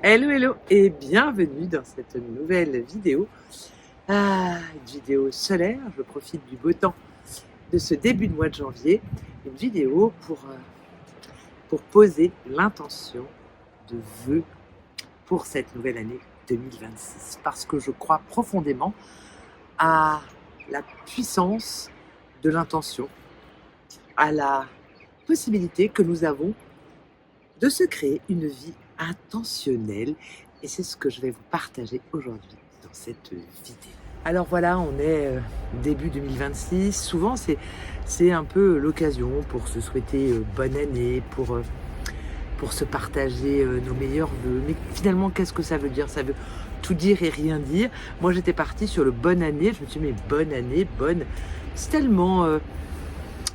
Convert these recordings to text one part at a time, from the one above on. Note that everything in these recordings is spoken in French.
Hello, hello et bienvenue dans cette nouvelle vidéo. Une vidéo solaire, je profite du beau temps de ce début de mois de janvier. Une vidéo pour poser l'intention de vœux pour cette nouvelle année 2026. Parce que je crois profondément à la puissance de l'intention, à la possibilité que nous avons de se créer une vie intentionnelle, et c'est ce que je vais vous partager aujourd'hui dans cette vidéo. Alors voilà, on est début 2026, souvent c'est un peu l'occasion pour se souhaiter bonne année, pour se partager nos meilleurs vœux. Mais finalement, qu'est-ce que ça veut dire? Ça veut tout dire et rien dire. Moi j'étais partie sur le bonne année, je me suis dit mais bonne année, bonne, c'est tellement...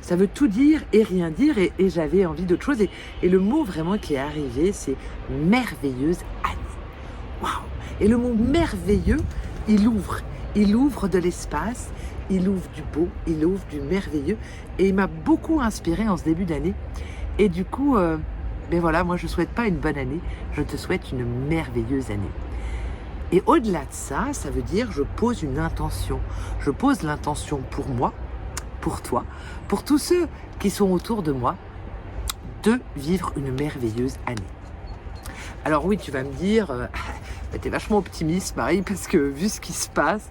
ça veut tout dire et rien dire, et j'avais envie d'autre chose. Et le mot vraiment qui est arrivé, c'est merveilleuse année. Waouh! Et le mot merveilleux, il ouvre de l'espace, il ouvre du beau, il ouvre du merveilleux. Et il m'a beaucoup inspiré en ce début d'année. Et du coup, ben voilà, moi je ne souhaite pas une bonne année, je te souhaite une merveilleuse année. Et au-delà de ça, ça veut dire je pose une intention. Je pose l'intention pour moi, pour toi, pour tous ceux qui sont autour de moi, de vivre une merveilleuse année. Alors oui, tu vas me dire, t'es vachement optimiste Marie, parce que vu ce qui se passe,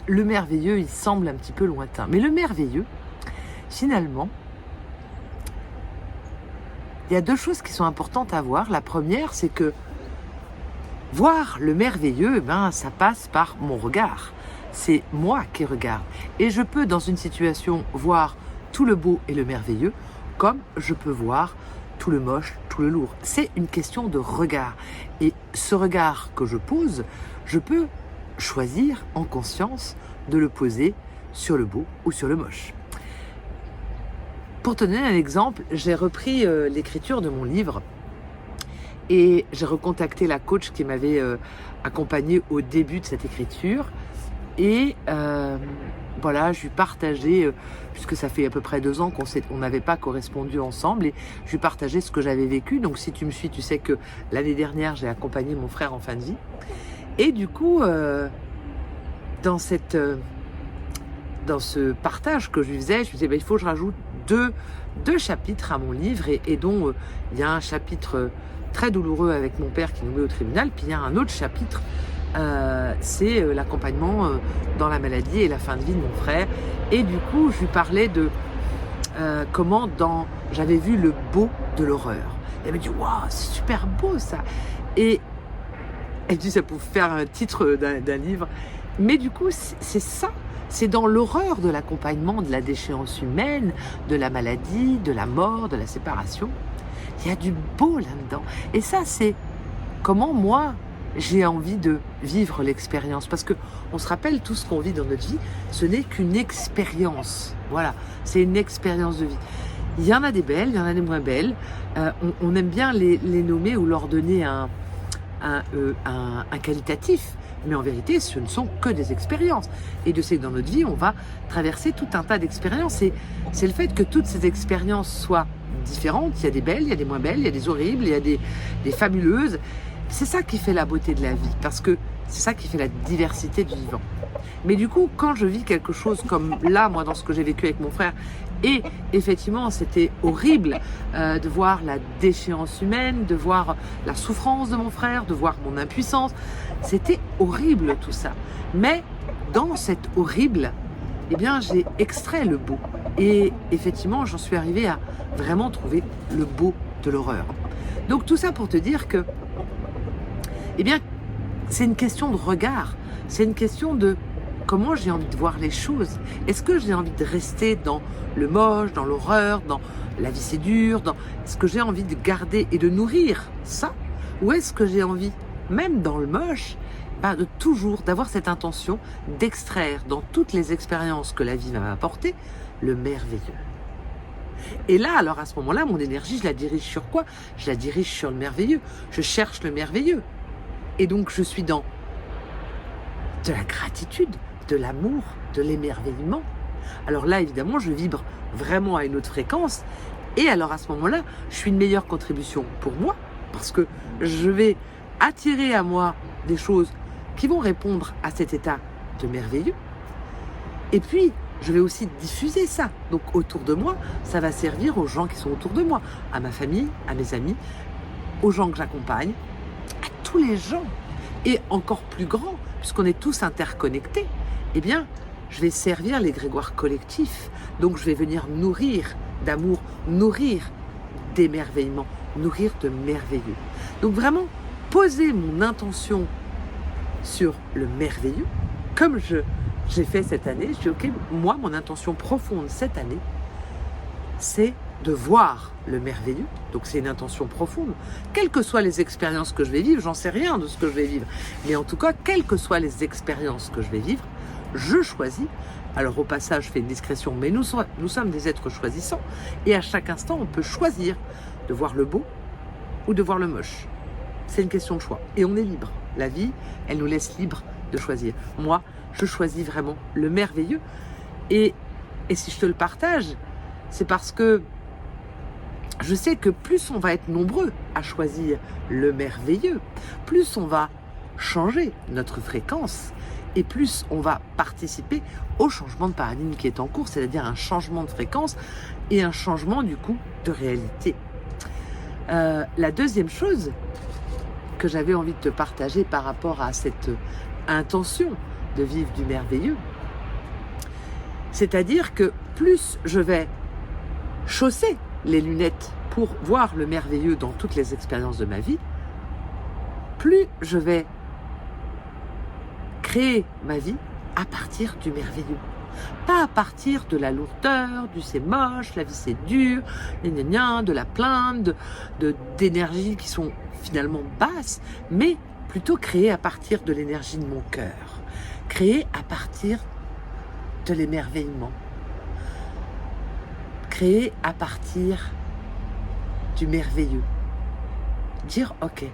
le merveilleux, il semble un petit peu lointain. Mais le merveilleux, finalement, il y a deux choses qui sont importantes à voir. La première, c'est que voir le merveilleux, ça passe par mon regard. C'est moi qui regarde. Et je peux, dans une situation, voir tout le beau et le merveilleux, comme je peux voir tout le moche, tout le lourd. C'est une question de regard. Et ce regard que je pose, je peux choisir en conscience de le poser sur le beau ou sur le moche. Pour te donner un exemple, j'ai repris l'écriture de mon livre et j'ai recontacté la coach qui m'avait accompagnée au début de cette écriture. Et voilà, je lui partageais, puisque ça fait à peu près 2 ans qu'on n'avait pas correspondu ensemble, et je lui partageais ce que j'avais vécu. Donc si tu me suis, tu sais que l'année dernière, j'ai accompagné mon frère en fin de vie. Et du coup, dans ce partage que je lui faisais, je lui disais, il faut que je rajoute deux chapitres à mon livre, et dont il y a un chapitre très douloureux avec mon père qui nous met au tribunal, puis il y a un autre chapitre, c'est l'accompagnement dans la maladie et la fin de vie de mon frère. Et du coup, je lui parlais de comment j'avais vu le beau de l'horreur. Elle m'a dit, waouh, c'est super beau ça. Et elle dit, ça pouvait faire un titre d'un livre. Mais du coup, c'est ça. C'est dans l'horreur de l'accompagnement de la déchéance humaine, de la maladie, de la mort, de la séparation. Il y a du beau là-dedans. Et ça, c'est comment moi, j'ai envie de vivre l'expérience. Parce qu'on se rappelle, tout ce qu'on vit dans notre vie, ce n'est qu'une expérience. Voilà, c'est une expérience de vie. Il y en a des belles, il y en a des moins belles. On aime bien les nommer ou leur donner un qualitatif. Mais en vérité, ce ne sont que des expériences. Et de ce que dans notre vie, on va traverser tout un tas d'expériences. Et c'est le fait que toutes ces expériences soient différentes. Il y a des belles, il y a des moins belles, il y a des horribles, il y a des fabuleuses. C'est ça qui fait la beauté de la vie, parce que c'est ça qui fait la diversité du vivant. Mais du coup, quand je vis quelque chose comme là, moi, dans ce que j'ai vécu avec mon frère, et effectivement, c'était horrible de voir la déchéance humaine, de voir la souffrance de mon frère, de voir mon impuissance. C'était horrible tout ça. Mais dans cet horrible, eh bien, j'ai extrait le beau. Et effectivement, j'en suis arrivée à vraiment trouver le beau de l'horreur. Donc tout ça pour te dire que, eh bien, c'est une question de regard. C'est une question de comment j'ai envie de voir les choses. Est-ce que j'ai envie de rester dans le moche, dans l'horreur, dans la vie c'est dur, est-ce que j'ai envie de garder et de nourrir ça? Ou est-ce que j'ai envie, même dans le moche, de toujours d'avoir cette intention d'extraire dans toutes les expériences que la vie va m'apporter le merveilleux. Et là, alors à ce moment-là, mon énergie, je la dirige sur quoi? Je la dirige sur le merveilleux. Je cherche le merveilleux. Et donc, je suis dans de la gratitude, de l'amour, de l'émerveillement. Alors là, évidemment, je vibre vraiment à une autre fréquence. Et alors, à ce moment-là, je suis une meilleure contribution pour moi, parce que je vais attirer à moi des choses qui vont répondre à cet état de merveilleux. Et puis, je vais aussi diffuser ça. Donc, autour de moi, ça va servir aux gens qui sont autour de moi, à ma famille, à mes amis, aux gens que j'accompagne, à tous les gens. Et encore plus grand, puisqu'on est tous interconnectés, eh bien, je vais servir l'égrégore collectif. Donc, je vais venir nourrir d'amour, nourrir d'émerveillement, nourrir de merveilleux. Donc, vraiment, poser mon intention sur le merveilleux, comme j'ai fait cette année. Je dis, ok, moi, mon intention profonde cette année, c'est de voir le merveilleux. Donc, c'est une intention profonde. Quelles que soient les expériences que je vais vivre, j'en sais rien de ce que je vais vivre. Mais en tout cas, quelles que soient les expériences que je vais vivre, je choisis. Alors, au passage, je fais une discrétion, mais nous sommes des êtres choisissants. Et à chaque instant, on peut choisir de voir le beau ou de voir le moche. C'est une question de choix. Et on est libre. La vie, elle nous laisse libre de choisir. Moi, je choisis vraiment le merveilleux. Et si je te le partage, c'est parce que je sais que plus on va être nombreux à choisir le merveilleux, plus on va changer notre fréquence et plus on va participer au changement de paradigme qui est en cours, c'est-à-dire un changement de fréquence et un changement du coup de réalité. La deuxième chose que j'avais envie de te partager par rapport à cette intention de vivre du merveilleux, c'est-à-dire que plus je vais chausser les lunettes pour voir le merveilleux dans toutes les expériences de ma vie, plus je vais créer ma vie à partir du merveilleux. Pas à partir de la lourdeur, du c'est moche, la vie c'est dur, de la plainte, d'énergies qui sont finalement basses, mais plutôt créer à partir de l'énergie de mon cœur, créer à partir de l'émerveillement, créer à partir du merveilleux. Dire ok.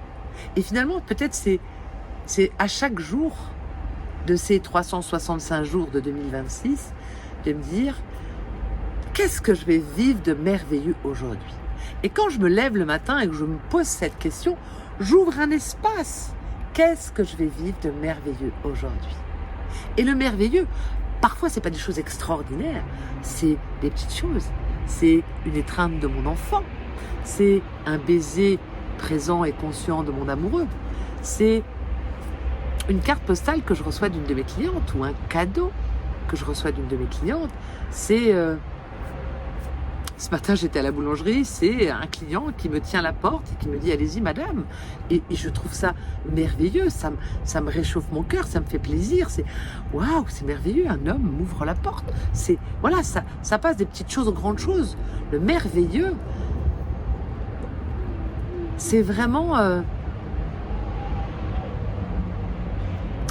Et finalement, peut-être c'est à chaque jour de ces 365 jours de 2026, de me dire qu'est-ce que je vais vivre de merveilleux aujourd'hui. Et quand je me lève le matin et que je me pose cette question, j'ouvre un espace. Qu'est-ce que je vais vivre de merveilleux aujourd'hui? Et le merveilleux, parfois c'est pas des choses extraordinaires, c'est des petites choses. C'est une étreinte de mon enfant, c'est un baiser présent et conscient de mon amoureux, c'est une carte postale que je reçois d'une de mes clientes ou un cadeau que je reçois d'une de mes clientes. C'est ce matin j'étais à la boulangerie, c'est un client qui me tient la porte et qui me dit allez-y madame, et je trouve ça merveilleux, ça me réchauffe mon cœur, ça me fait plaisir, c'est waouh, c'est merveilleux, un homme m'ouvre la porte, c'est voilà, ça passe des petites choses aux grandes choses. Le merveilleux, c'est vraiment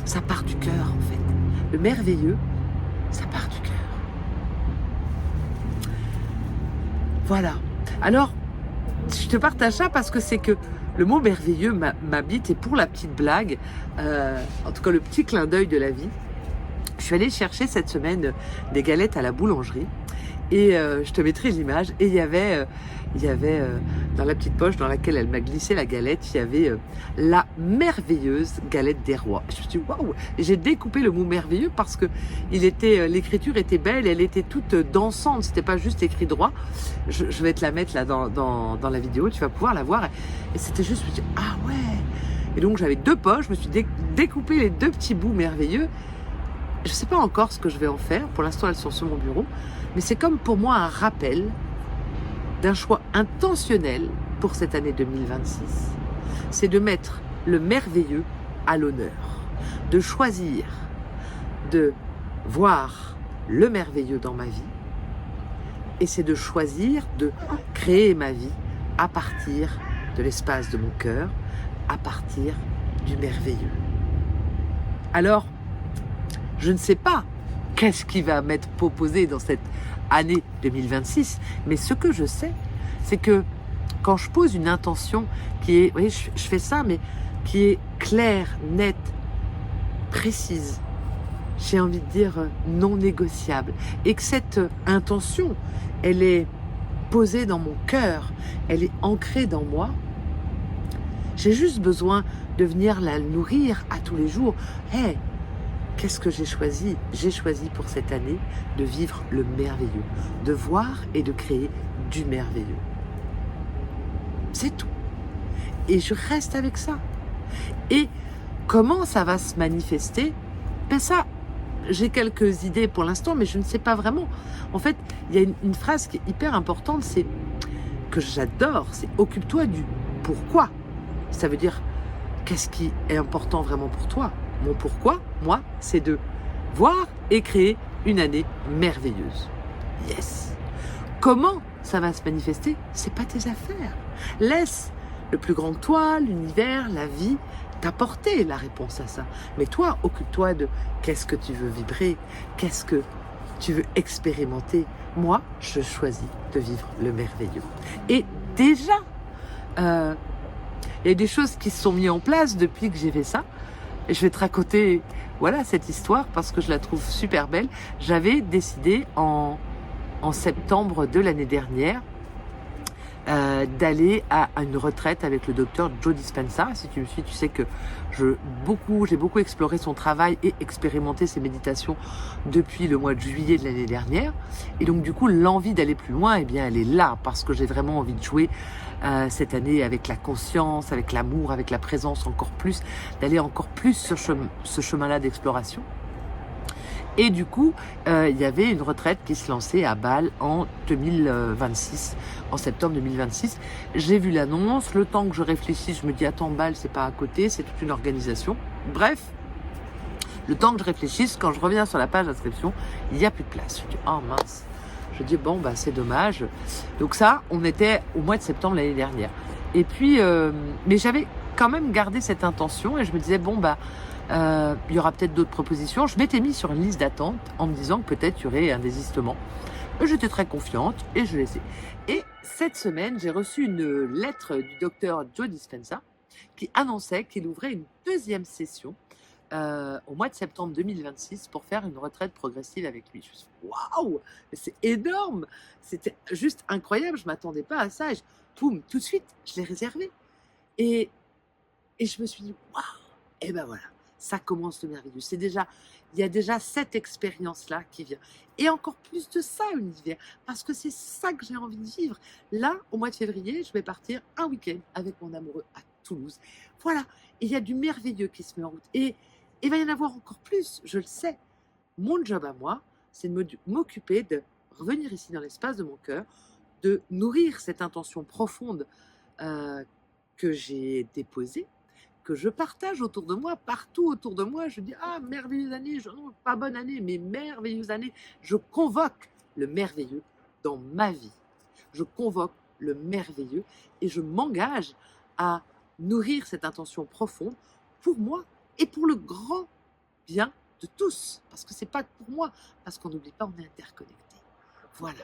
ça part du cœur en fait. Le merveilleux, ça part du cœur. Voilà. Alors, je te partage ça parce que c'est que le mot merveilleux m'habite, et pour la petite blague, en tout cas le petit clin d'œil de la vie, je suis allée chercher cette semaine des galettes à la boulangerie et je te mettrai l'image, et il y avait dans la petite poche dans laquelle elle m'a glissé la galette, il y avait la merveilleuse galette des rois. Je me suis dit waouh, j'ai découpé le mot merveilleux parce que l'écriture était belle, elle était toute dansante, c'était pas juste écrit droit. Je vais te la mettre là dans la vidéo, tu vas pouvoir la voir, et c'était juste, je me suis dit ah ouais. Et donc j'avais deux poches, je me suis découpé les deux petits bouts merveilleux. Je sais pas encore ce que je vais en faire, pour l'instant elles sont sur mon bureau, mais c'est comme pour moi un rappel d'un choix intentionnel pour cette année 2026. C'est de mettre le merveilleux à l'honneur, de choisir de voir le merveilleux dans ma vie, et c'est de choisir de créer ma vie à partir de l'espace de mon cœur, à partir du merveilleux. Alors, je ne sais pas qu'est-ce qui va m'être proposé dans cette année 2026, mais ce que je sais, c'est que quand je pose une intention qui est, oui, je fais ça, mais qui est claire, nette, précise, j'ai envie de dire non négociable, et que cette intention, elle est posée dans mon cœur, elle est ancrée dans moi, J'ai juste besoin de venir la nourrir à tous les jours. Hey, qu'est-ce que j'ai choisi? J'ai choisi pour cette année de vivre le merveilleux, de voir et de créer du merveilleux. C'est tout. Et je reste avec ça. Et comment ça va se manifester? Ben ça, j'ai quelques idées pour l'instant, mais je ne sais pas vraiment. En fait, il y a une phrase qui est hyper importante, c'est que j'adore, c'est occupe-toi du pourquoi. Ça veut dire qu'est-ce qui est important vraiment pour toi. Mon pourquoi, moi, c'est de voir et créer une année merveilleuse. Yes. Comment ça va se manifester? C'est pas tes affaires. Laisse le plus grand que toi, l'univers, la vie, t'apporter la réponse à ça. Mais toi, occupe-toi de qu'est-ce que tu veux vibrer, qu'est-ce que tu veux expérimenter. Moi, je choisis de vivre le merveilleux. Et déjà, il y a des choses qui se sont mises en place depuis que j'ai fait ça. Et je vais te raconter voilà, cette histoire parce que je la trouve super belle. J'avais décidé en septembre de l'année dernière d'aller à une retraite avec le docteur Joe Dispenza. Si tu me suis, tu sais que j'ai beaucoup exploré son travail et expérimenté ses méditations depuis le mois de juillet de l'année dernière. Et donc du coup, l'envie d'aller plus loin, eh bien, elle est là parce que j'ai vraiment envie de jouer cette année avec la conscience, avec l'amour, avec la présence encore plus, d'aller encore plus sur ce chemin-là d'exploration. Et du coup, il y avait une retraite qui se lançait à Bâle en 2026, en septembre 2026. J'ai vu l'annonce, le temps que je réfléchisse, je me dis attends, Bâle, c'est pas à côté, c'est toute une organisation. Bref, le temps que je réfléchisse, quand je reviens sur la page d'inscription, il n'y a plus de place. Je dis oh mince. Je dis bon bah c'est dommage. Donc ça, on était au mois de septembre l'année dernière. Et puis, mais j'avais quand même gardé cette intention et je me disais bon bah il y aura peut-être d'autres propositions. Je m'étais mis sur une liste d'attente en me disant que peut-être il y aurait un désistement. J'étais très confiante et je laissais. Et cette semaine, j'ai reçu une lettre du docteur Joe Dispenza qui annonçait qu'il ouvrait une deuxième session au mois de septembre 2026 pour faire une retraite progressive avec lui. Je me suis dit, waouh, c'est énorme, c'était juste incroyable, je ne m'attendais pas à ça. Et poum, tout de suite, je l'ai réservé. Et je me suis dit, waouh, et ben voilà, ça commence le merveilleux. Il y a déjà cette expérience-là qui vient. Et encore plus de ça, univers, parce que c'est ça que j'ai envie de vivre. Là, au mois de février, je vais partir un week-end avec mon amoureux à Toulouse. Voilà, et il y a du merveilleux qui se met en route. Et il va y en avoir encore plus, je le sais. Mon job à moi, c'est de m'occuper de revenir ici dans l'espace de mon cœur, de nourrir cette intention profonde que j'ai déposée, que je partage autour de moi, partout autour de moi. Je dis, ah, merveilleuse année, non, pas bonne année, mais merveilleuse année. Je convoque le merveilleux dans ma vie. Je convoque le merveilleux et je m'engage à nourrir cette intention profonde pour moi et pour le grand bien de tous. Parce que c'est pas pour moi, parce qu'on n'oublie pas, on est interconnectés. Voilà.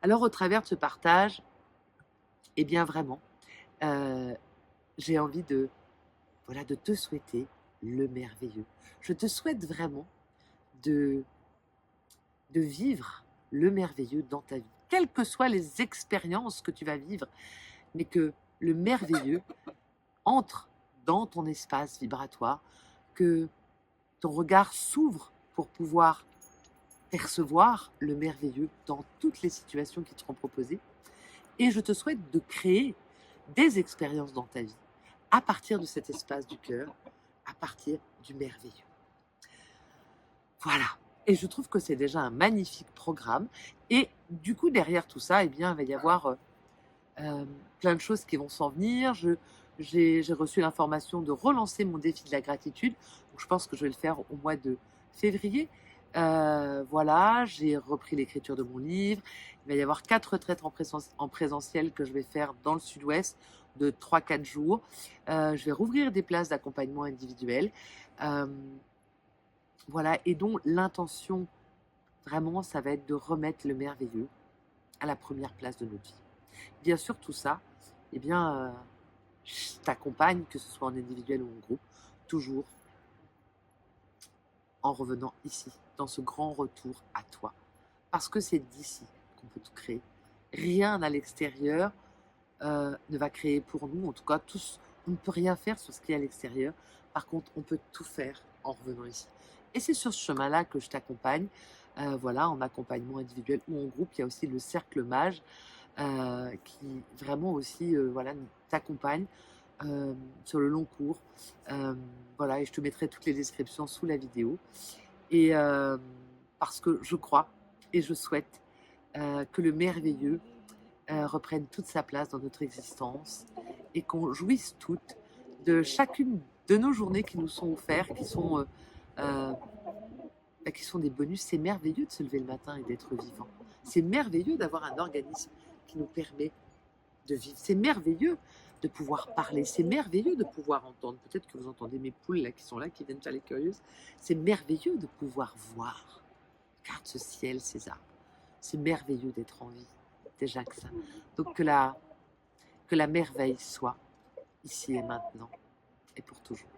Alors, au travers de ce partage, eh bien vraiment, j'ai envie de te souhaiter le merveilleux. Je te souhaite vraiment de vivre le merveilleux dans ta vie, quelles que soient les expériences que tu vas vivre, mais que le merveilleux entre dans ton espace vibratoire, que ton regard s'ouvre pour pouvoir percevoir le merveilleux dans toutes les situations qui te seront proposées. Et je te souhaite de créer des expériences dans ta vie à partir de cet espace du cœur, à partir du merveilleux. Voilà. Et je trouve que c'est déjà un magnifique programme. Et du coup, derrière tout ça, eh bien, il va y avoir plein de choses qui vont s'en venir. J'ai reçu l'information de relancer mon défi de la gratitude. Donc, je pense que je vais le faire au mois de février. Voilà, j'ai repris l'écriture de mon livre. Il va y avoir 4 retraites en présentiel que je vais faire dans le sud-ouest de 3-4 jours. Je vais rouvrir des places d'accompagnement individuel. Voilà, et dont l'intention, vraiment, ça va être de remettre le merveilleux à la première place de notre vie. Bien sûr, tout ça, eh bien, je t'accompagne, que ce soit en individuel ou en groupe, toujours en revenant ici, dans ce grand retour à toi. Parce que c'est d'ici qu'on peut tout créer. Rien à l'extérieur ne va créer pour nous. En tout cas, tous, on ne peut rien faire sur ce qui est à l'extérieur. Par contre, on peut tout faire en revenant ici. Et c'est sur ce chemin-là que je t'accompagne, voilà, en accompagnement individuel ou en groupe. Il y a aussi le cercle mage qui vraiment aussi voilà, t'accompagne sur le long cours. Voilà, et je te mettrai toutes les descriptions sous la vidéo. Et parce que je crois et je souhaite que le merveilleux reprenne toute sa place dans notre existence et qu'on jouisse toutes de chacune de nos journées qui nous sont offertes, qui sont des bonus. C'est merveilleux de se lever le matin et d'être vivant. C'est merveilleux d'avoir un organisme qui nous permet de vivre. C'est merveilleux de pouvoir parler. C'est merveilleux de pouvoir entendre. Peut-être que vous entendez mes poules là, qui sont là, qui viennent faire les curieuses. C'est merveilleux de pouvoir voir. Regarde ce ciel, ces arbres. C'est merveilleux d'être en vie. Déjà que ça. Donc que la merveille soit ici et maintenant et pour toujours.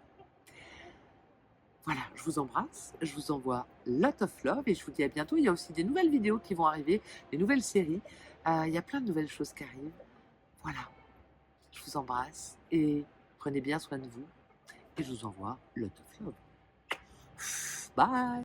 Voilà, je vous embrasse, je vous envoie lot of love et je vous dis à bientôt. Il y a aussi des nouvelles vidéos qui vont arriver, des nouvelles séries. Il y a plein de nouvelles choses qui arrivent. Voilà, je vous embrasse et prenez bien soin de vous. Et je vous envoie lot of love. Bye!